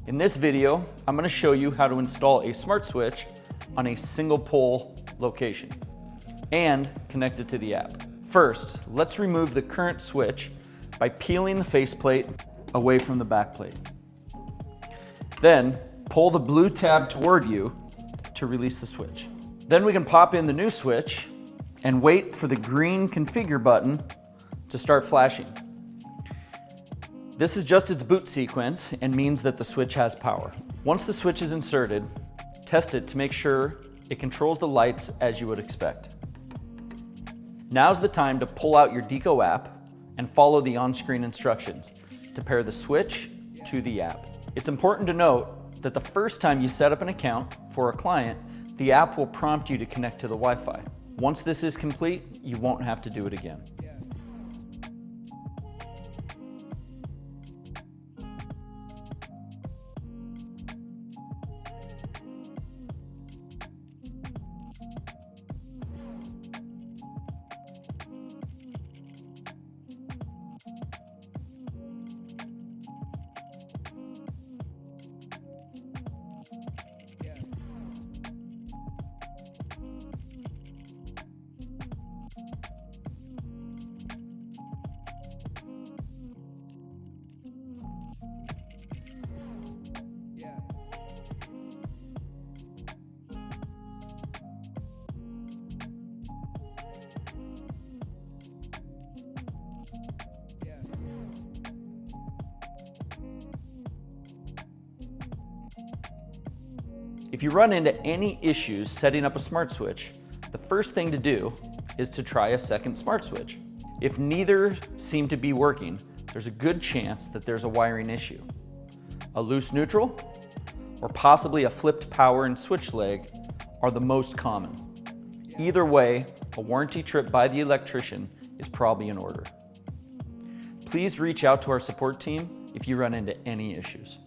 In this video, I'm going to show you how to install a smart switch on a single pole location and connect it to the app. First, let's remove the current switch by peeling the faceplate away from the backplate. Then, pull the blue tab toward you to release the switch. Then we can pop in the new switch and wait for the green configure button to start flashing. This is just its boot sequence and means that the switch has power. Once the switch is inserted, test it to make sure it controls the lights as you would expect. Now's the time to pull out your Deako app and follow the on-screen instructions to pair the switch to the app. It's important to note that the first time you set up an account for a client, the app will prompt you to connect to the Wi-Fi. Once this is complete, you won't have to do it again. If you run into any issues setting up a smart switch, the first thing to do is to try a second smart switch. If neither seem to be working, there's a good chance that there's a wiring issue. A loose neutral or possibly a flipped power and switch leg are the most common. Either way, a warranty trip by the electrician is probably in order. Please reach out to our support team if you run into any issues.